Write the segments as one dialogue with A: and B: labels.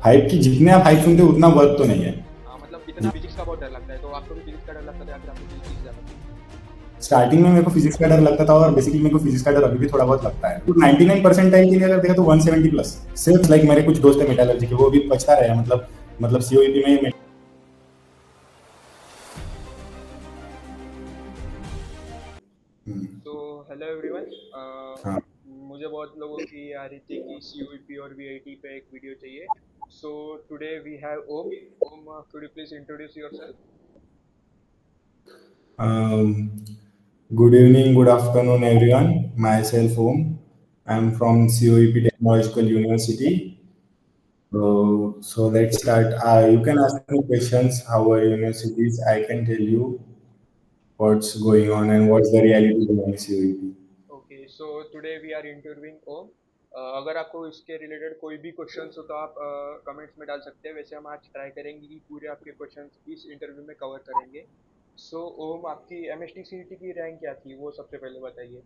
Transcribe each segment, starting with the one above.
A: Hype की जितने आप हाइप सुनते हो उतना वर्थ तो नहीं है।
B: हाँ, मतलब इतना फिजिक्स का बहुत डर लगता है, तो आपको भी फिजिक्स का डर लगता था या फिर आपको फिजिक्स ही ज़्यादा पसंद है?
A: स्टार्टिंग में मेरे को फिजिक्स का डर लगता था और बेसिकली मेरे को फिजिक्स का डर अभी भी थोड़ा बहुत लगता है। तो 99 परसेंटाइल के लिए अगर देखा तो 170 प्लस। सिर्फ लाइक मेरे कुछ दोस्त है मेटालर्जी के, वो भी पछता रहे हैं, मतलब सीओईपी में।
B: तो हेलो एवरीवन।
A: हाँ।
B: मुझे बहुत लोगों की आ रही थी कि सीयूईपी और वीआईटी पे एक वीडियो चाहिए। So today we have Om. Om, could you please introduce yourself?
A: Good evening, good afternoon, everyone. Myself, Om. I'm from COEP Technological University. So let's start. You can ask me questions. How are universities? I can tell you what's going on and what's the reality behind COEP.
B: Okay, so today we are interviewing Om. अगर आपको इसके related कोई भी questions हो तो आप comments में डाल सकते हैं। वैसे हम आज ट्राई करेंगे कि पूरे आपके क्वेश्चंस इस इंटरव्यू में कवर करेंगे। सो ओम, आपकी एमएसटी सीईटी की रैंक क्या थी वो सबसे पहले बताइए।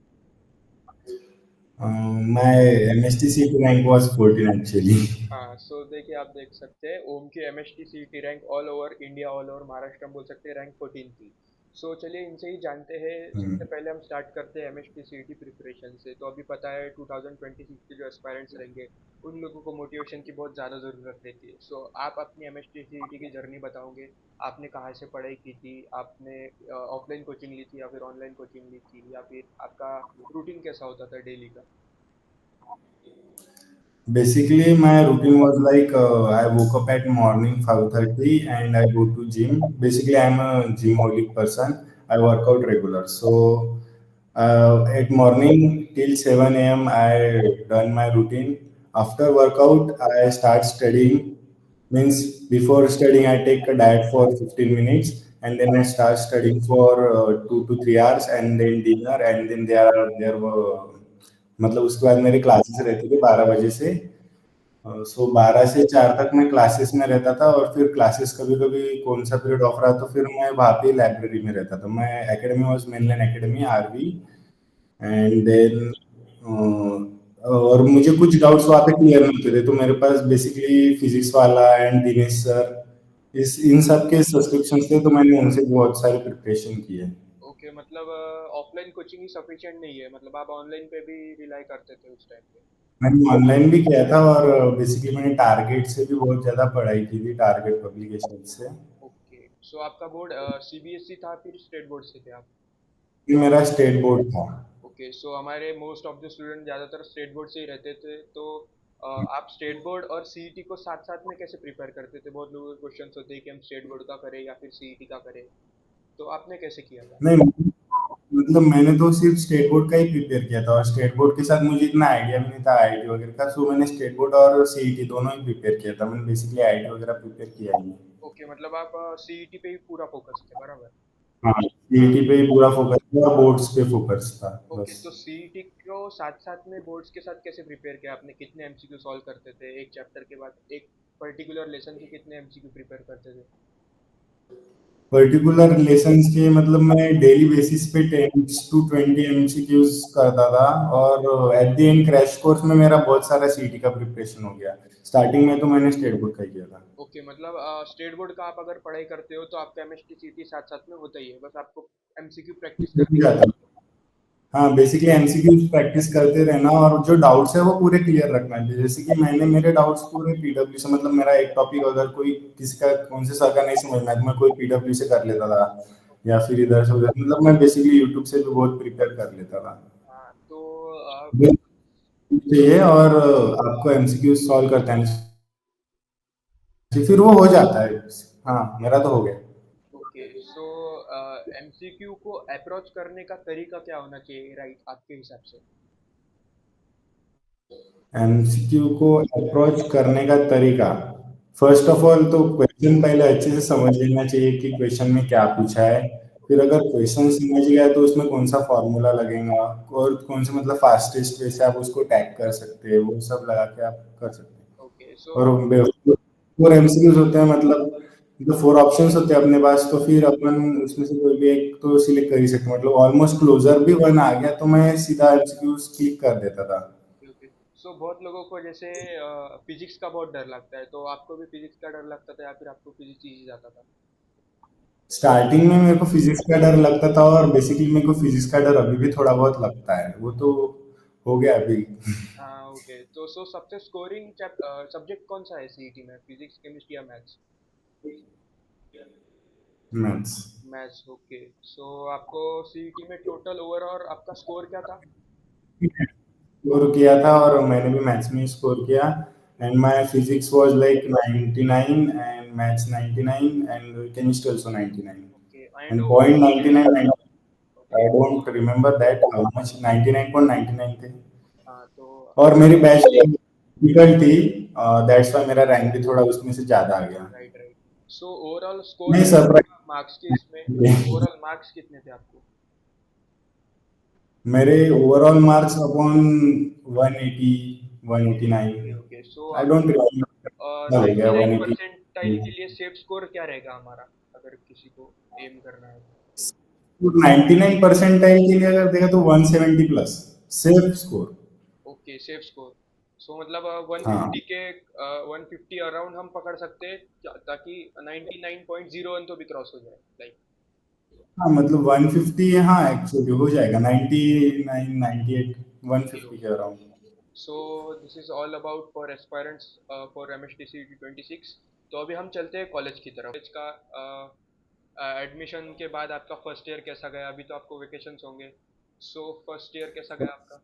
A: My MST CET rank was 14 actually.
B: हाँ, सो देखिए, आप देख सकते हैं ओम की MST CET rank all over India, all over Maharashtra, हम बोल सकते हैं रैंक 14 थी। सो चलिए इनसे ही जानते हैं। सबसे पहले हम स्टार्ट करते हैं एमएसटी सीईटी प्रिपरेशन से। तो अभी पता है 2026 के जो एस्पायरेंट्स रहेंगे उन लोगों को मोटिवेशन की बहुत ज़्यादा ज़रूरत रहती है। सो आप अपनी एमएसटी सीईटी की जर्नी बताओगे। आपने कहाँ से पढ़ाई की थी, आपने ऑफलाइन कोचिंग ली थी या फिर ऑनलाइन कोचिंग ली थी, या फिर आपका रूटीन कैसा होता था डेली का?
A: Basically, my routine was like I woke up at morning 5:30 and I go to gym. Basically, I'm a gymholic person. I work out regular. So at morning till 7 a.m. I done my routine. After workout, I start studying. Means before studying, I take a diet for 15 minutes and then I start studying for 2 to 3 hours and then dinner and then there were मतलब उसके बाद मेरे classes रहते थे 12 बजे से। सो 12 से 4 तक मैं क्लासेस में रहता था और फिर क्लासेस कभी कभी कौन सा पीरियड ऑफ रहा तो फिर मैं वहाँ पे लाइब्रेरी में रहता था। मैं academy was mainland academy RV and then और मुझे कुछ डाउट्स वहाँ पे क्लियर नहीं होते थे तो मेरे पास बेसिकली फिजिक्स वाला एंड दिनेश सर इस इन सब के सब्सक्रिप्शन थे तो मैंने उनसे बहुत सारी प्रिपरेशन की है।
B: ओके, मतलब ऑफलाइन कोचिंग ही सफिशिएंट नहीं है, मतलब आप ऑनलाइन पे भी रिलाई करते थे उस टाइम पे?
A: मैंने ऑनलाइन भी किया था और बेसिकली मैंने टारगेट से भी बहुत ज़्यादा पढ़ाई की थी, टारगेट पब्लिकेशन से।
B: ओके, सो आपका बोर्ड सीबीएसई था फिर स्टेट बोर्ड से थे आप?
A: ये मेरा स्टेट बोर्ड था।
B: ओके, सो हमारे मोस्ट ऑफ द स्टूडेंट ज़्यादातर स्टेट बोर्ड से ही रहते थे। तो आप स्टेट बोर्ड और सीईटी को साथ साथ में कैसे प्रिपेयर करते थे? बहुत लोगों के क्वेश्चन होते हैं कि हम स्टेट बोर्ड का करें या फिर सीईटी का करें। तो आपने कैसे किया था?
A: नहीं, मतलब मैंने तो सिर्फ स्टेट बोर्ड का ही प्रिपेयर किया था और स्टेट बोर्ड के साथ मुझे इतना आइडिया भी नहीं था आईआईटी वगैरह का, सो मैंने स्टेट बोर्ड और सीईटी दोनों ही प्रिपेयर किया था। मैंने बेसिकली आईआईटी वगैरह प्रिपेयर किया ही नहीं।
B: ओके, मतलब आप सीईटी पे ही पूरा फोकस थे, बराबर?
A: हाँ,
B: हाँ।
A: सीईटी पे ही पूरा फोकस था और बोर्ड्स पे फोकस था
B: ओके,
A: बस।
B: तो सीईटी को साथ साथ में बोर्ड्स के साथ कैसे प्रिपेयर किया आपने? कितने एमसीक्यू सॉल्व करते थे एक चैप्टर के बाद? एक पर्टिकुलर लेसन के कितने एमसीक्यू प्रिपेयर करते थे?
A: पर्टिकुलर लेसन्स के मतलब मैं डेली बेसिस पे 10 to 20 एमसीक्यूज करता था और at the end crash course में मेरा बहुत सारा सीईटी का प्रिपरेशन हो गया। स्टार्टिंग में तो मैंने स्टेट बोर्ड का ही किया था।
B: ओके, मतलब स्टेट बोर्ड का आप अगर पढ़ाई करते हो तो आपका एमएसटी सीईटी साथ साथ में होता ही है, बस आपको एमसीक्यू प्रैक्टिस करनी
A: जाता।
B: है।
A: हाँ, बेसिकली एमसीक्यूज प्रैक्टिस करते रहना और जो डाउट्स है वो पूरे क्लियर रखना है। जैसे कि मैंने मेरे डाउट्स पूरे पीडब्ल्यू से, मतलब मेरा एक टॉपिक अगर कोई किसी का कौन से सर का नहीं समझ में आया तो मैं कोई पीडब्ल्यू से कर लेता था या फिर इधर से उधर, मतलब मैं बेसिकली यूट्यूब से भी बहुत प्रिपेयर कर लेता था।
B: हाँ, तो
A: चाहिए और आपको एमसीक्यू सॉल्व करता है फिर वो हो जाता है। हाँ, मेरा तो हो गया।
B: ओके, सो एमसीक्यू को अप्रोच करने का तरीका क्या होना चाहिए, राइट, आपके हिसाब से?
A: एमसीक्यू को अप्रोच करने का तरीका, फर्स्ट ऑफ ऑल तो क्वेश्चन पहले अच्छे से समझ लेना चाहिए कि क्वेश्चन में क्या पूछा है। फिर अगर क्वेश्चन समझ गया तो उसमें कौन सा फॉर्मूला लगेगा और कौन से मतलब फास्टेस्ट वे से आप उसको टैग कर सकते हैं, वो सब लगा के आप कर सकते
B: ओके,
A: हैं। और फोर एमसीक्यूज होते हैं, मतलब जो फोर ऑप्शंस होते हैं अपने पास, तो फिर अपन उसमें से कोई भी एक तो सिलेक्ट कर ही सकते हैं। मतलब ऑलमोस्ट क्लोजर भी वन आ गया तो मैं सीधा एमसीक्यूज क्लिक कर देता था।
B: ओके, सो बहुत लोगों को जैसे फिजिक्स का बहुत डर लगता है, तो आपको भी फिजिक्स का डर लगता था या फिर आपको फिजिक्स इजी जाता था?
A: स्टार्टिंग में मेरे को फिजिक्स का डर लगता था और बेसिकली मेरे को फिजिक्स का डर अभी भी थोड़ा बहुत लगता है, वो तो हो गया अभी।
B: हाँ ओके, तो सो सबसे स्कोरिंग सब्जेक्ट कौन सा है सीईटी में, फिजिक्स केमिस्ट्री या maths?
A: Maths.
B: Maths, okay. So आपको सीईटी में टोटल ओवरऑल आपका स्कोर क्या था?
A: स्कोर किया था और मैंने भी मैथ्स में स्कोर किया, and my physics was like 99 and maths 99 and chemistry also 99
B: okay and
A: and point 99 I don't remember that how much, 99.99 थे।
B: हाँ तो
A: और मेरी बैच डिफिकल्ट थी, दैट्स व्हाई मेरा रैंक भी थोड़ा उसमें से ज्यादा आ गया।
B: Right right. So overall score
A: नहीं
B: कितना था
A: सरप्राइज।
B: मार्क्स के इसमें, मतलब ओवरऑल मार्क्स कितने थे आपको?
A: मेरे overall marks upon 180 189,
B: okay okay, so
A: I
B: आपका
A: डोंट रिमेम्बर, हो गया
B: 99
A: 180।
B: परसेंटाइल के लिए सेफ स्कोर क्या रहेगा हमारा, अगर किसी को एम करना है तो?
A: 99 परसेंटाइल के लिए अगर देखा तो 170 plus safe score.
B: Okay, safe score. So मतलब 150
A: हाँ
B: के 150 अराउंड हम पकड़ सकते हैं ताकि 99.01 तो भी क्रॉस हो जाए लाइक।
A: हाँ, मतलब 150, हाँ एक्चुअली हो जाएगा 99 98
B: ओके
A: 150 के
B: okay.
A: Around.
B: So this is all about for aspirants for MHT CET 26। तो अभी हम चलते हैं कॉलेज की तरफ। कॉलेज का एडमिशन के बाद आपका फर्स्ट ईयर कैसा गया? अभी तो आपको वेकेशंस होंगे, सो फर्स्ट ईयर कैसा गया आपका?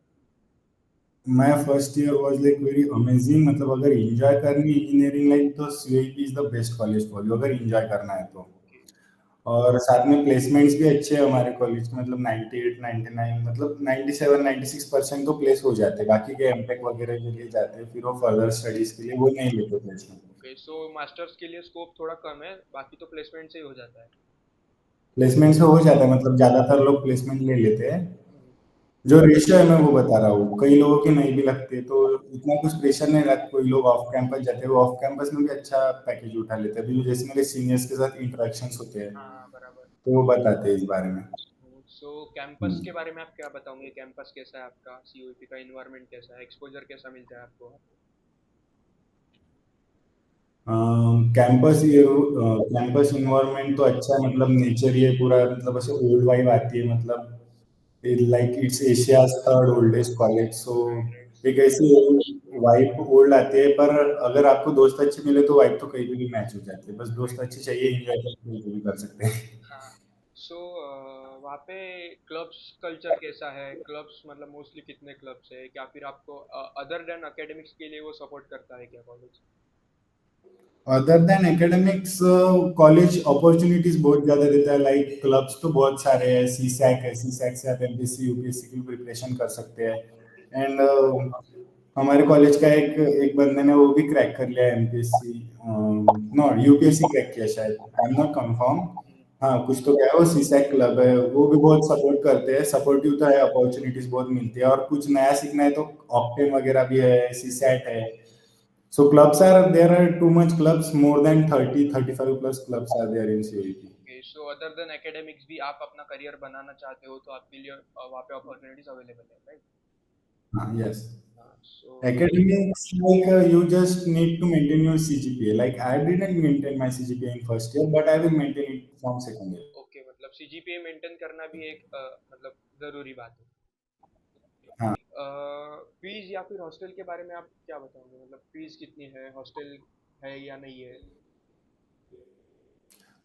A: My first year was like very amazing, मतलब अगर एंजॉय करनी इंजीनियरिंग लाइफ तो CIP is the best college for you, अगर एंजॉय करना है तो।
B: ओके।
A: और साथ में प्लेसमेंट्स भी अच्छे हैं हमारे कॉलेज के, मतलब 98 99, मतलब 97 96% तो प्लेस हो जाते हैं, बाकी के एमटेक वगैरह के लिए जाते हैं फिर वो फर्दर स्टडीज के लिए वो नहीं लेते प्लेसमेंट।
B: ओके, सो मास्टर्स के लिए स्कोप थोड़ा कम है, बाकी तो प्लेसमेंट से ही हो जाता है।
A: प्लेसमेंट से हो जाता है, मतलब ज्यादातर लोग प्लेसमेंट ले लेते हैं।
B: हम्म।
A: जो रेशियो है मैं वो बता रहा हूँ, कई लोगों के नहीं भी लगते तो इतना कुछ प्रेशर नहीं रहता, कोई लोग ऑफ कैंपस जाते हैं, वो ऑफ कैंपस में भी अच्छा पैकेज उठा लेते हैं, अभी जैसे मेरे सीनियर्स के साथ इंटरेक्शंस होते हैं
B: हाँ बराबर।
A: तो वो बताते हैं इस बारे में।
B: सो कैंपस
A: हम्म।
B: के बारे में आप क्या बताओगे? कैंपस कैसा है आपका, सीओईपी का इन्वायरमेंट कैसा है, एक्सपोजर कैसा मिलता है आपको?
A: कैंपस ये कैंपस इन्वायरमेंट तो अच्छा है, मतलब नेचर ये पूरा, मतलब ऐसे ओल्ड वाइब आती है, मतलब like it's Asia's third oldest college, so
B: right right.
A: एक ऐसी वाइब ओल्ड आती है, पर अगर आपको दोस्त अच्छे मिले तो वाइब तो कहीं भी मैच हो जाती है, बस दोस्त
B: राइट
A: अच्छे
B: राइट।
A: चाहिए, एंजॉय तो कहीं भी कर सकते हैं।
B: हाँ। सो वहाँ पे क्लब्स कल्चर कैसा है? क्लब्स मतलब मोस्टली कितने क्लब्स है, क्या फिर आपको अदर देन एकेडमिक्स के लिए वो सपोर्ट करता है क्या college?
A: Other than academics college opportunities बहुत ज्यादा देता है, लाइक क्लब्स तो बहुत सारे हैं, सी सैक है, सी सैक से आप एमपीएससी यूपीएससी की प्रिपरेशन कर सकते हैं, एंड हमारे कॉलेज का एक एक बंदे ने वो भी क्रैक कर लिया एमपीएससी, नो यूपीएससी क्रैक किया शायद, आई एम नॉट कंफर्म। हाँ कुछ तो क्या है, वो सी सैक क्लब है, वो भी बहुत सपोर्ट करते हैं, सपोर्टिव तो है, अपॉर्चुनिटीज बहुत मिलती है, और कुछ नया सीखना है तो ऑप्टेन वगैरह भी है, सी सैट है। So clubs are there are too much clubs, more than 30 35 plus clubs are there in CIT.
B: Okay, so other than academics भी आप अपना करियर बनाना चाहते हो तो आपके लिए वहाँ पे अपॉर्चुनिटीज अवेलेबल है, राइट?
A: Yes.
B: हाँ सो
A: Academics, like you just need to maintain your CGPA. Like I didn't maintain my CGPA in first year, but I will maintain it from second year.
B: Okay, मतलब CGPA maintain करना भी एक मतलब जरूरी बात है।
A: हाँ.
B: फीस या फिर हॉस्टल के बारे में आप क्या बताओगे, मतलब फीस कितनी है, हॉस्टल है या नहीं है?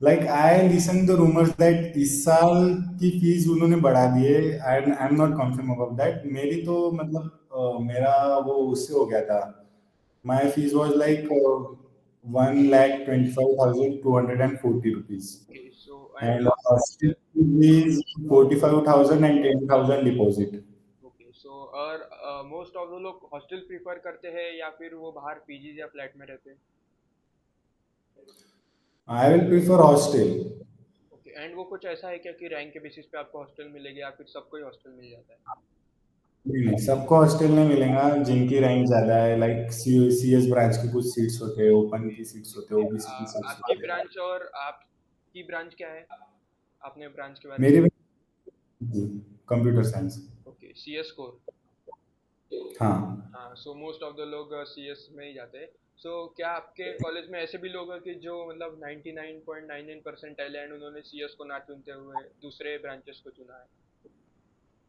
A: Like I listened the rumors that इस साल की फीस उन्होंने बढ़ा दी है, and I am not confirm about that, मेरी तो मतलब मेरा वो उससे हो गया था, my fees was like 1,25,240 rupees,
B: okay, so and
A: and hostel fee is 45,000 and 10,000 deposit.
B: Okay, so और मोस्ट ऑफ द लोग हॉस्टल प्रीफर करते हैं या फिर वो बाहर पीजी या फ्लैट में रहते हैं?
A: I will prefer hostel.
B: Okay, and वो कुछ ऐसा है क्या कि रैंक के बेसिस पे आपको हॉस्टल मिलेगा या फिर सबको ही हॉस्टल मिल जाता है?
A: नहीं नहीं, सबको हॉस्टल नहीं मिलेगा, जिनकी रैंक ज्यादा है, लाइक सीएस ब्रांच की कुछ सीट्स होते हैं, ओपन
B: ओके
A: की सीट्स होते
B: ओके।
A: हैं, ओबीसी की सीट्स
B: आपकी
A: होते हैं।
B: ब्रांच और आपकी ब्रांच क्या है? आपने ब्रांच के बारे में?
A: मेरी computer science.
B: Okay, CS core.
A: हाँ
B: हाँ, सो मोस्ट ऑफ द लोग सीएस में ही जाते हैं। सो क्या आपके कॉलेज में ऐसे भी लोग हैं कि जो मतलब 99.99 परसेंटाइल एंड उन्होंने सीएस को ना चुनते हुए दूसरे ब्रांचेस को चुना है?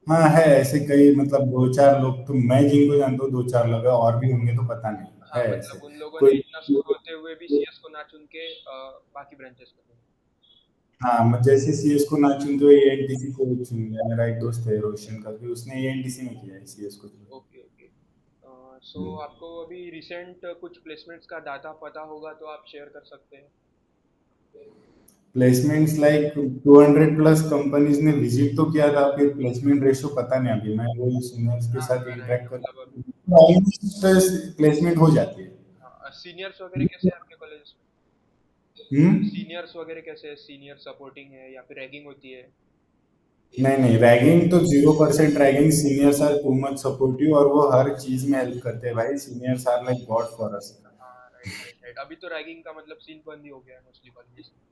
A: हाँ है ऐसे कई, मतलब दो चार लोग तो मैं जिनको जानता हूँ, दो चार लोग हैं, और भी होंगे तो पता नहीं,
B: हाँ,
A: है ऐसे
B: मतलब उन लोगों ने
A: कोई।
B: इतना स्कोर होते हुए भी सीएस को ना चुन के बाकी ब्रांचेस को चुना।
A: हाँ जैसे सीएस को ना चुनते हुए एएनटीसी को चुन लिया। मेरा एक दोस्त है रोशन करके, उसने एएनटीसी में किया है सीएस को चुन।
B: Okay okay. सो आपको अभी रिसेंट कुछ प्लेसमेंट्स का डाटा पता होगा तो आप शेयर कर सकते हैं।
A: प्लेसमेंट्स लाइक 200 प्लस कंपनीज ने विजिट तो किया था, फिर प्लेसमेंट रेशो पता नहीं, अभी मैं वो सीनियर्स के साथ
B: हाँ राइट,
A: इंटरेक्ट
B: मतलब अभी
A: कर, ऑलमोस्ट प्लेसमेंट हो जाती है।
B: हाँ, सीनियर्स वगैरह कैसे हैं आपके कॉलेज में?
A: हम्म।
B: सीनियर्स वगैरह कैसे हैं? सीनियर सपोर्टिंग है या फिर रैगिंग होती है?
A: नहीं नहीं, रैगिंग तो 0% ragging. Seniors are too much supportive और वो हर चीज में हेल्प करते हैं भाई। Seniors are like god for us.
B: हाँ राइट राइट राइट, अभी तो रैगिंग का मतलब सीन बंद ही हो गया है मोस्टली कॉलेजेस में।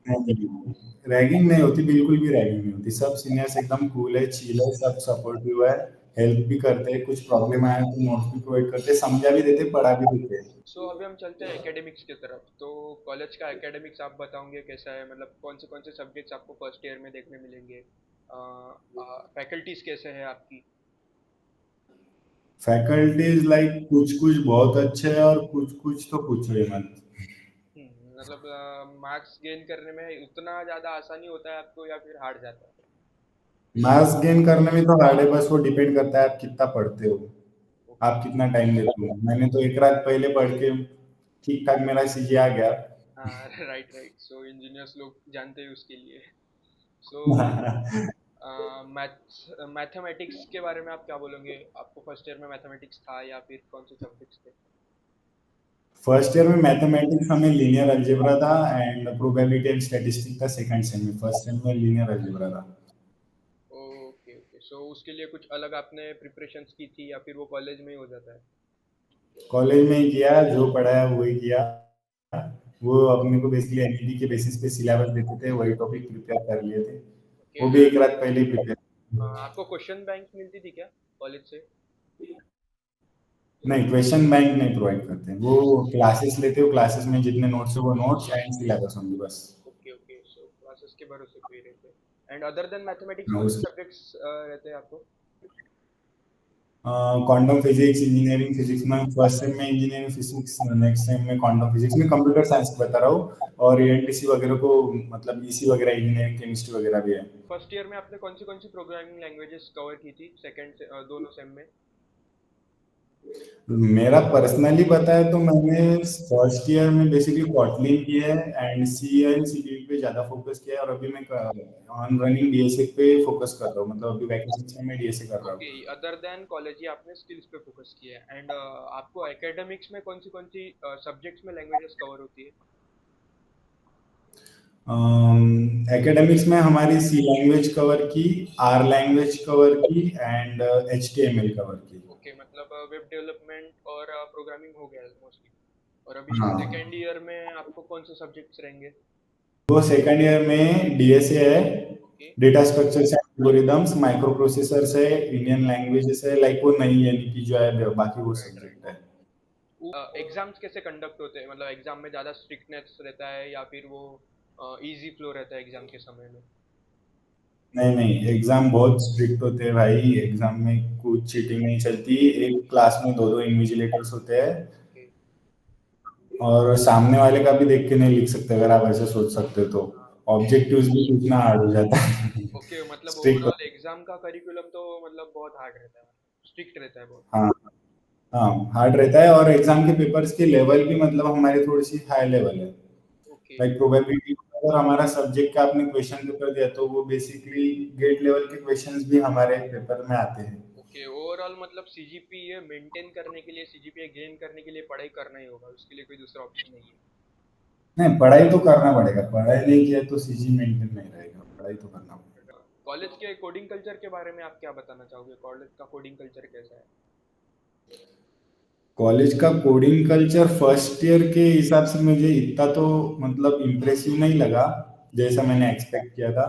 A: नहीं, रैगिंग नहीं होती, बिल्कुल भी रैगिंग नहीं होती। सब सीनियर्स एकदम कूल है, चिल है, सब सपोर्टिव है, हेल्प भी करते हैं। कुछ प्रॉब्लम आया तो नोट्स भी प्रोवाइड करते हैं, समझा भी देते, पढ़ा भी देते हैं।
B: सो अभी हम चलते हैं एकेडमिक्स की तरफ। तो कॉलेज का एकेडमिक्स आप बताओगे कैसा है? मतलब कौन से सब्जेक्ट्स आपको फर्स्ट ईयर में देखने मिलेंगे? फैकल्टीज कैसे हैं आपकी?
A: फैकल्टीज लाइक कुछ कुछ बहुत अच्छे हैं और कुछ कुछ तो पूछो ही मत।
B: मतलब मार्क्स गेन करने में उतना ज़्यादा आसानी होता है आपको या फिर हार्ड जाता है?
A: मार्क्स गेन करने में तो हार्ड है, बस वो डिपेंड करता है आप कितना पढ़ते हो,
B: ओके।
A: आप कितना टाइम देते हो। मैंने तो एक रात पहले पढ़ के ठीक ठाक मेरा सीजी आ गया।
B: हाँ राइट राइट, सो इंजीनियर्स लोग जानते हैं उसके लिए। सो मैथ्स मैथमेटिक्स के बारे में आप क्या बोलोगे? आपको फर्स्ट ईयर में मैथमेटिक्स था या फिर कौन से सब्जेक्ट्स थे?
A: फर्स्ट ईयर में मैथमेटिक्स हमें लीनियर अलजेब्रा था एंड प्रोबेबिलिटी एंड स्टैटिस्टिक्स था। सेकंड सेम में, फर्स्ट सेम में लीनियर अलजेब्रा था।
B: ओके ओके, सो उसके लिए कुछ अलग आपने प्रिपरेशंस की थी या फिर वो कॉलेज में ही हो जाता है?
A: कॉलेज में ही किया, जो पढ़ाया वही किया। वो अपने को बेसिकली एनईटी के बेसिस पे सिलेबस देते थे, वही टॉपिक प्रिपेयर कर लिए थे।
B: ओके।
A: वो भी एक रात पहले ही प्रिपेयर।
B: आपको क्वेश्चन बैंक मिलती थी क्या कॉलेज से?
A: नहीं, क्वेश्चन बैंक नहीं प्रोवाइड करते हैं। वो क्लासेस लेते हो, क्लासेस में जितने नोट्स है वो नोट्स एंड सिलेबस होंगे बस।
B: ओके ओके, सो क्लासेस के भरोसे पे ही रहते हैं। एंड अदर देन मैथमेटिक्स
A: हाँ,
B: कौन से
A: उस
B: सब्जेक्ट्स रहते हैं आपको?
A: क्वांटम फिजिक्स, इंजीनियरिंग फिजिक्स में फर्स्ट सेम में इंजीनियरिंग फिजिक्स, नेक्स्ट सेम में क्वांटम फिजिक्स में कंप्यूटर साइंस बता रहा हूँ। और एएनटीसी वगैरह को मतलब ईसी वगैरह, इंजीनियरिंग केमिस्ट्री वगैरह भी है।
B: फर्स्ट ईयर में आपने कौन सी प्रोग्रामिंग लैंग्वेजेस कवर की थी सेकंड से दोनों सेम में?
A: मेरा पर्सनली बताया तो मैंने फर्स्ट ईयर में बेसिकली कॉटलिन की है एंड सी एंड सी पे ज्यादा फोकस किया है। और अभी मैं ऑन रनिंग डीएसए पे फोकस कर रहा हूँ, मतलब अभी वैकेशन में मैं डीएसए कर रहा
B: ओके,
A: हूँ।
B: अदर देन कॉलेज ही आपने स्किल्स पे फोकस किया है। एंड आपको एकेडमिक्स में कौन सी सब्जेक्ट्स में लैंग्वेजेस कवर होती है?
A: एकेडमिक्स में हमारी सी लैंग्वेज कवर की, आर लैंग्वेज कवर की and H T M L cover की।
B: ओके, मतलब वेब डेवलपमेंट और प्रोग्रामिंग हो गया मोस्टली। और अभी
A: हाँ,
B: सेकेंड ईयर में आपको कौन से सब्जेक्ट्स रहेंगे?
A: वो सेकंड ईयर में डीएसए है,
B: ओके।
A: डेटा स्ट्रक्चर्स है, एल्गोरिदम्स, माइक्रो प्रोसेसर्स है, इंडियन लैंग्वेजेस है, लाइक वो नई एनईपी जो है, बाकी वो
B: राइट राइट।
A: सब्जेक्ट है।
B: एग्जाम्स कैसे कंडक्ट होते हैं? मतलब एग्जाम में ज़्यादा स्ट्रिक्टनेस रहता है या फिर वो इजी फ्लो रहता है एग्जाम के समय में?
A: नहीं नहीं, एग्जाम बहुत स्ट्रिक्ट होते हैं भाई। एग्जाम में कुछ चीटिंग नहीं चलती। एक क्लास में दो दो इन्विजिलेटर्स होते हैं
B: ओके।
A: और सामने वाले का भी देख के नहीं लिख सकते, अगर आप ऐसे सोच सकते हो तो।
B: हाँ।
A: ऑब्जेक्टिव्स भी कितना हार्ड हो जाता है।
B: ओके, मतलब
A: स्ट्रिक्ट।
B: ओवरऑल एग्जाम का करिकुलम तो मतलब बहुत हार्ड रहता है, स्ट्रिक्ट रहता है बहुत।
A: हाँ हाँ, हार्ड रहता है और एग्जाम के पेपर्स की लेवल भी मतलब हमारी थोड़ी सी हाई लेवल है।
B: ओके।
A: लाइक प्रोबेबिलिटी, अगर हमारा सब्जेक्ट का आपने क्वेश्चन पेपर दिया तो वो बेसिकली गेट लेवल के क्वेश्चंस भी हमारे पेपर में आते हैं।
B: ओके, ओवरऑल मतलब सीजीपीए मेंटेन करने के लिए, सीजीपीए गेन करने के लिए पढ़ाई करना ही होगा, उसके लिए कोई दूसरा ऑप्शन नहीं है।
A: नहीं, पढ़ाई तो करना पड़ेगा। पढ़ाई नहीं किया तो सीजी मेंटेन नहीं रहेगा, पढ़ाई तो करना पड़ेगा।
B: कॉलेज के कोडिंग कल्चर के बारे में आप क्या बताना चाहोगे? कॉलेज का कोडिंग कल्चर कैसा है?
A: कॉलेज का कोडिंग कल्चर फर्स्ट ईयर के हिसाब से मुझे इतना तो मतलब इम्प्रेसिव नहीं लगा जैसा मैंने एक्सपेक्ट किया था।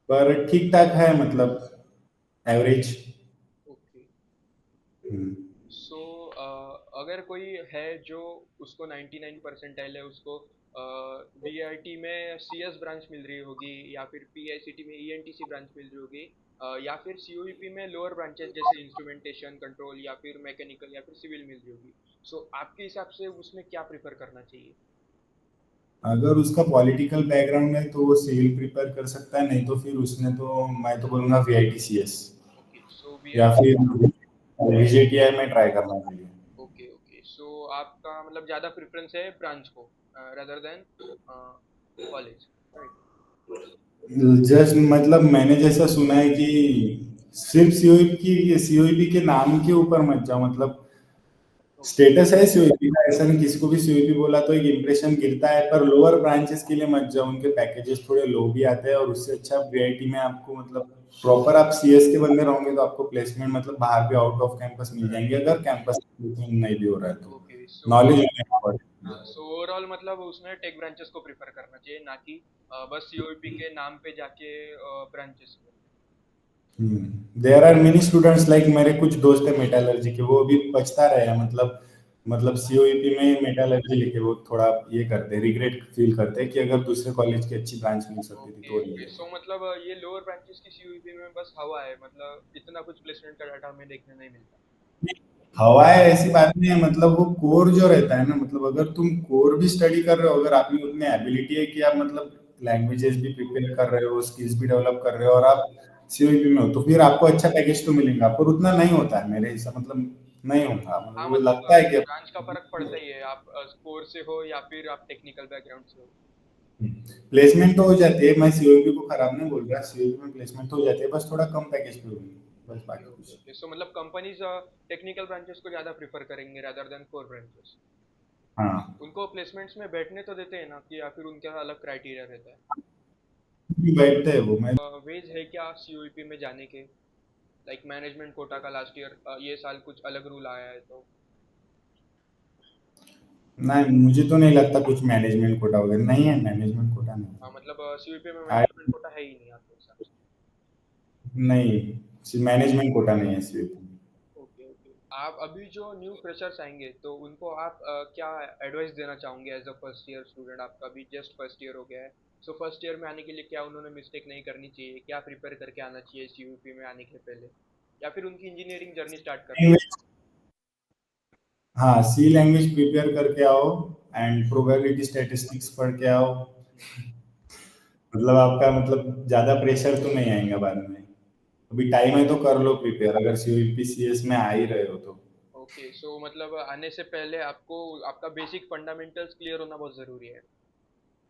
A: पर ठीक ठाक है, मतलब एवरेज।
B: ओके। अगर कोई है जो उसको 99 परसेंटाइल है, उसको वीआईटी में सीएस ब्रांच मिल रही होगी, या फिर पीआईसीटी में ईएनटीसी ब्रांच मिल रही होगी, या फिर सीओईपी में लोअर ब्रांचेस जैसे इंस्ट्रूमेंटेशन कंट्रोल या फिर मैकेनिकल या फिर सिविल मिल रही होगी। सो आपके हिसाब से उसमें क्या प्रेफर करना चाहिए?
A: अगर उसका पॉलिटिकल बैकग्राउंड है तो वो सिविल प्रिपेयर कर सकता है, नहीं तो फिर उसने तो मैं तो बोलूंगा वीआईटीसीएस
B: ओके, सो
A: या
B: वीआईटी।
A: फिर वीजेटीआई में ट्राई करना चाहिए।
B: ओके ओके, सो आपका मतलब ज़्यादा प्रेफरेंस है ब्रांच को rather than college, right?
A: Just मतलब मैंने जैसा सुना है कि सिर्फ सीओईपी के नाम के ऊपर मत जाओ, मतलब
B: ओके
A: स्टेटस है सीओईपी का, ऐसा नहीं किसी को भी सीओईपी बोला तो एक इंप्रेशन गिरता है, पर लोअर ब्रांचेस के लिए मत जाओ, उनके पैकेजेस थोड़े लो भी आते हैं, और उससे अच्छा वीआईटी में आपको मतलब प्रॉपर आप सीएस के बंदे रहोगे तो आपको प्लेसमेंट मतलब बाहर भी आउट ऑफ कैंपस मिल
B: राइट।
A: जाएंगे, अगर कैंपस प्लेसमेंट नहीं भी हो रहा है तो।
B: ओके, सो
A: नॉलेज होना important
B: हाँ,
A: है।
B: सो ओवरऑल मतलब उसमें टेक ब्रांचेस को प्रिफर करना चाहिए, ना कि बस सीओईपी के नाम पे जाके ब्रांचेस में।
A: There are many students like मेरे कुछ दोस्त है मेटालर्जी के, वो अभी पछता रहे हैं, मतलब सीओईपी में मेटालर्जी लेके वो थोड़ा ये करते हैं, रिग्रेट फील करते हैं कि अगर दूसरे कॉलेज की अच्छी ब्रांच मिल सकती थी
B: ओके
A: तो वो
B: ओके,
A: लिए।
B: सो मतलब ये लोअर ब्रांचेस की सीयूईपी में बस हवा है, मतलब इतना कुछ प्लेसमेंट का डाटा हमें देखने नहीं मिलता।
A: हवा है ऐसी बात नहीं है, मतलब वो कोर जो रहता है ना, मतलब अगर तुम कोर भी स्टडी कर रहे हो, अगर आप में उतनी एबिलिटी है कि आप मतलब लैंग्वेजेस भी प्रिपेयर कर रहे हो, स्किल्स भी डेवलप कर रहे हो, और आप सीओईपी में हो, तो फिर आपको अच्छा पैकेज तो मिलेगा, पर उतना नहीं होता है मेरे हिसाब, मतलब नहीं होगा, मतलब
B: हाँ,
A: वो
B: मतलब
A: लगता है कि
B: ब्रांच का फर्क पड़ता ही है, आप स्कोर से हो या फिर आप टेक्निकल बैकग्राउंड से हो।
A: प्लेसमेंट तो हो जाती है, मैं सीओईपी को खराब नहीं बोल रहा, सीओईपी में प्लेसमेंट तो हो जाती है, बस थोड़ा कम पैकेज पे होगी, बस
B: ओके
A: बाकी
B: ओके
A: कुछ।
B: ओके, सो मतलब कंपनीज टेक्निकल ब्रांचेस को ज़्यादा प्रिफर करेंगे rather देन कोर ब्रांचेस।
A: हाँ,
B: उनको प्लेसमेंट्स में बैठने तो देते हैं ना, कि या फिर उनका अलग क्राइटेरिया रहता है?
A: बैठते हैं वो। मैं
B: वेज है क्या सीयूईपी में जाने के? लाइक मैनेजमेंट कोटा का लास्ट ईयर, ये साल कुछ अलग रूल आया है तो।
A: नहीं, मुझे तो नहीं लगता कुछ मैनेजमेंट कोटा वगैरह नहीं है, मैनेजमेंट कोटा नहीं
B: हाँ, मतलब सीयूईपी में
A: है।
B: मैनेजमेंट कोटा है ही नहीं आपके हिसाब से?
A: नहीं, मैनेजमेंट कोटा नहीं है सीओईपी।
B: ओके ओके, आप अभी जो न्यू फ्रेशर्स आएंगे तो उनको आप क्या एडवाइस देना चाहोगे as a first year student? आपका भी जस्ट फर्स्ट ईयर हो गया है। सो फर्स्ट ईयर में आने के लिए क्या उन्होंने मिस्टेक नहीं करनी चाहिए, क्या प्रिपेयर करके आना चाहिए सीयूईपी में आने के पहले, या फिर उनकी इंजीनियरिंग जर्नी स्टार्ट करनी चाहिए?
A: लैंग्वेज, हाँ सी लैंग्वेज प्रिपेयर करके आओ, एंड प्रोबेबिलिटी स्टैटिस्टिक्स पढ़ के आओ, मतलब आपका मतलब ज्यादा प्रेशर तो नहीं आएगा बाद में, अभी टाइम है तो कर लो प्रिपेयर, अगर सीओईपी सीएस में आ ही रहे हो तो।
B: ओके, सो मतलब आने से पहले आपको आपका बेसिक फंडामेंटल्स क्लियर होना बहुत ज़रूरी है,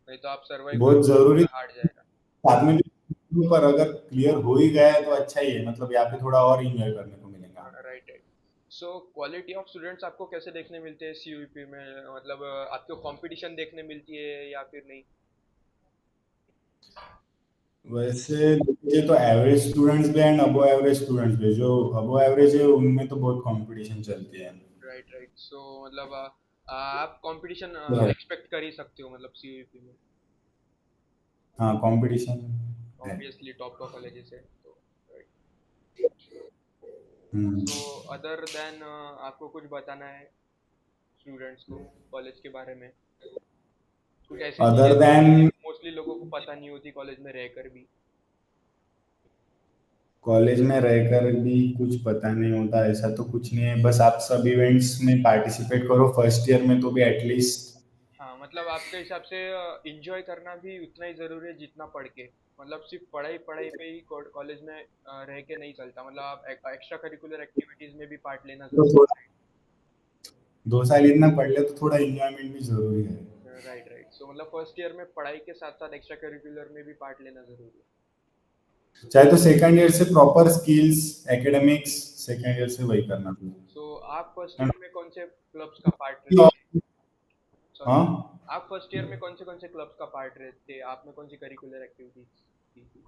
B: नहीं तो आप सर्वाइव
A: बहुत
B: करना
A: जरूरी,
B: थोड़ा हार्ड जाएगा।
A: साथ में भी, पर अगर क्लियर हो ही गया है तो अच्छा ही है, मतलब यहाँ पे थोड़ा और इंजॉय करने को मिलेगा।
B: Right right. So quality of students आपको कैसे देखने मिलते हैं सीयूईपी में? मतलब आपको कंपटीशन देखने मिलती है या फिर नहीं?
A: वैसे देखिए तो एवरेज स्टूडेंट्स भी एंड अबो एवरेज स्टूडेंट्स भी, जो अबो एवरेज है उनमें तो बहुत कंपटीशन चलती है।
B: राइट राइट, सो मतलब आप कंपटीशन
A: तो है,
B: एक्सपेक्ट कर ही सकते हो मतलब सीयूईपी में।
A: हाँ कंपटीशन है।
B: ऑब्वियसली टॉप का कॉलेजेस है तो। राइट।
A: हम्म।
B: सो अदर देन आपको कुछ बताना है स्टूडेंट्स को कॉलेज के बारे में? कुछ ऐसी चीजें
A: अदर
B: जो
A: देन,
B: कि मोस्टली लोगों को पता नहीं होती कॉलेज में रहकर भी?
A: कॉलेज में रहकर भी कुछ पता नहीं होता ऐसा तो कुछ नहीं है, बस आप सब इवेंट्स में पार्टिसिपेट करो फर्स्ट ईयर में तो भी एटलीस्ट।
B: हाँ, मतलब आपके हिसाब से इंजॉय करना भी उतना ही जरूरी है जितना पढ़ के? मतलब सिर्फ पढ़ाई पढ़ाई पे ही कॉलेज में रह के नहीं चलता, मतलब आप एक्स्ट्रा करिकुलर एक्टिविटीज में भी पार्ट लेना
A: तो
B: जरूरी
A: थोड़ा 2 साल इतना पढ़ ले तो थोड़ा इंजॉयमेंट भी जरूरी है।
B: है। राइट राइट, सो मतलब फर्स्ट ईयर में पढ़ाई के साथ साथ एक्स्ट्रा करिकुलर में भी पार्ट लेना जरूरी है।
A: चाहे तो सेकंड ईयर से proper skills academics, second year से वही करना
B: सो आप फर्स्ट
A: है
B: ईयर में कौन से क्लब्स का पार्ट
A: ना।
B: लेते? सॉरी,
A: हाँ,
B: आप फर्स्ट ईयर में कौन से क्लब्स का पार्ट लेते? आपने कौन सी करिकुलर एक्टिविटीज की थी?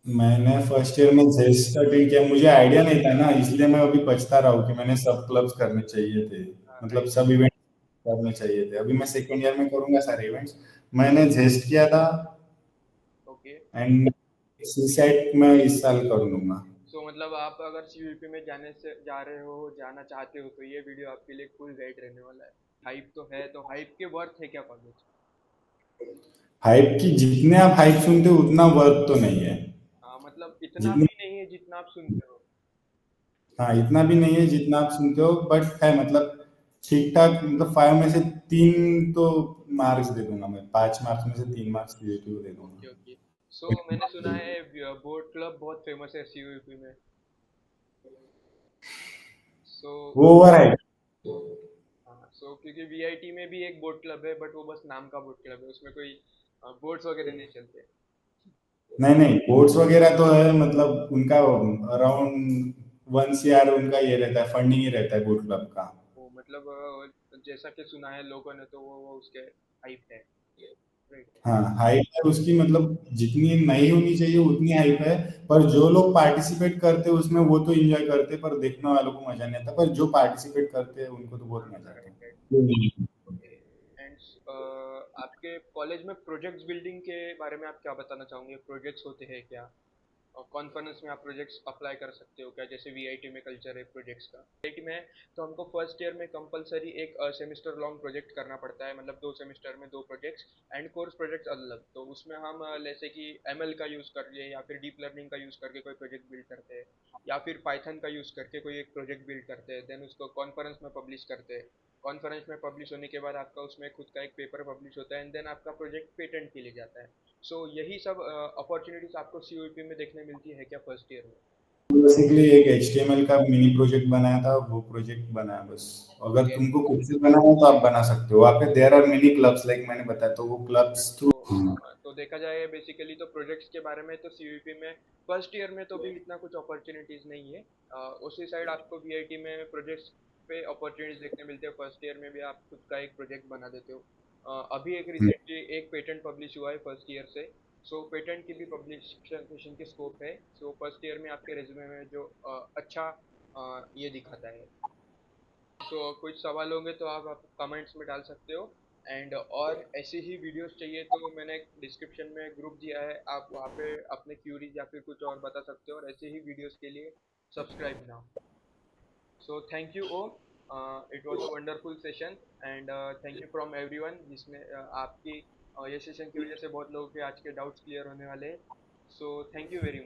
A: मैंने फर्स्ट ईयर में जेस्ट अटेंड किया, मुझे आइडिया नहीं था ना, इसलिए मैं अभी पछता रहा हूँ कि मैंने सब क्लब्स करने चाहिए थे, मतलब
B: राइट।
A: सब इवेंट करने चाहिए थे, अभी मैं सेकंड ईयर में करूंगा सारे इवेंट्स। मैंने जेस्ट किया था,
B: ओके,
A: एंड सी सेट मैं इस साल कर लूंगा।
B: सो मतलब आप अगर सीयूईपी में जाने से जा रहे हो जाना चाहते हो तो ये वीडियो आपके लिए फुल गाइड रहने वाला है। हाइप तो है, तो हाइप के वर्थ है क्या कॉलेज?
A: हाइप की जितने आप हाइप सुनते हो उतना वर्थ तो नहीं है।
B: हाँ मतलब इतना
A: जितने
B: भी नहीं है जितना आप सुनते हो।
A: हाँ, इतना भी नहीं है जितना आप सुनते हो, बट है मतलब ठीक ठाक, मतलब 5 में से 3 तो मार्क्स दे दूंगा मैं, 5 मार्क्स में से 3 मार्क्स पॉजिटिव दे
B: ओके
A: दूंगा।
B: ओके। सो मैंने सुना है बोट क्लब बहुत फेमस है सीयूईपी में। सो
A: वो ओवर है।
B: हाँ, सो क्योंकि वीआईटी में भी एक बोट क्लब है बट वो बस नाम का बोट क्लब है, उसमें कोई बोट्स वगैरह नहीं चलते।
A: नहीं नहीं, बोर्ड्स वगैरह तो है, मतलब उनका अराउंड 1 CR उनका ये रहता है, फंडिंग ही रहता है बोट क्लब का।
B: वो मतलब जैसा कि सुना है लोगों ने तो वो उसके हाइप है, राइट।
A: हाँ, हाइप है उसकी, मतलब जितनी नहीं होनी चाहिए उतनी हाइप है। पर जो लोग पार्टिसिपेट करते हैं उसमें वो तो एंजॉय करते हैं, पर देखने वालों को मजा नहीं आता, पर जो पार्टिसिपेट करते हैं उनको तो बहुत
B: हाँ
A: मजा आता
B: राइट राइट।
A: है।
B: ओके। एंड आपके कॉलेज में प्रोजेक्ट्स बिल्डिंग के बारे में आप क्या बताना चाहोगे? प्रोजेक्ट्स होते हैं क्या? और कॉन्फ्रेंस में आप प्रोजेक्ट्स अप्लाई कर सकते हो क्या, जैसे वीआईटी में कल्चर है प्रोजेक्ट्स का? वीआईटी में तो हमको फर्स्ट ईयर में कंपलसरी एक सेमेस्टर लॉन्ग प्रोजेक्ट करना पड़ता है, मतलब 2 सेमेस्टर में 2 प्रोजेक्ट्स। एंड कोर्स प्रोजेक्ट्स अलग, तो उसमें हम जैसे कि एमएल का यूज़ कर लिए या फिर डीप लर्निंग का यूज़ करके कोई प्रोजेक्ट बिल्ड करते हैं, या फिर पाइथन का यूज़ करके कोई एक प्रोजेक्ट बिल्ड करते हैं, देन उसको कॉन्फ्रेंस में पब्लिश करते हैं। कॉन्फ्रेंस में पब्लिश होने के बाद आपका उसमें खुद का एक पेपर पब्लिश होता है, एंड देन आपका प्रोजेक्ट पेटेंट के लिए जाता है। सो यही सब अपॉर्चुनिटीज आपको सीयूईपी में देखने मिलती है क्या फर्स्ट ईयर में?
A: बेसिकली एक HTML का मिनी प्रोजेक्ट बनाया था, वो प्रोजेक्ट बनाया बस। अगर
B: ओके।
A: तुमको खुद से बनाना है तो आप बना सकते हो, वहाँ पे there are many clubs, like मैंने बताया, तो वो
B: ओके
A: क्लब्स थ्रू।
B: तो देखा जाए बेसिकली तो प्रोजेक्ट्स के बारे में तो सीयूईपी में फर्स्ट ईयर में तो भी इतना कुछ अपॉर्चुनिटीज नहीं है। उसी साइड आपको वीआईटी में प्रोजेक्ट्स पे अपॉर्चुनिटीज देखने मिलते हैं, फर्स्ट ईयर में भी आप खुद का एक प्रोजेक्ट बना देते हो। अभी एक रिसेंटली एक पेटेंट पब्लिश हुआ है फर्स्ट ईयर से। सो पेटेंट की भी पब्लिकेशन की स्कोप है। सो फर्स्ट ईयर में आपके रेज्यूमे में जो अच्छा ये दिखाता है। तो कुछ सवाल होंगे तो आप कमेंट्स में डाल सकते हो। एंड और ऐसी ही वीडियोस चाहिए तो मैंने डिस्क्रिप्शन में ग्रुप दिया है, आप वहाँ पे अपने क्यूरीज या फिर कुछ और बता सकते हो, और ऐसे ही वीडियोस के लिए subscribe now. So thank you Om, it was a wonderful session. And thank you from everyone जिसने आपकी ये सेशन की वजह से बहुत लोगों के आज के डाउट्स क्लियर होने वाले हैं। सो थैंक यू वेरी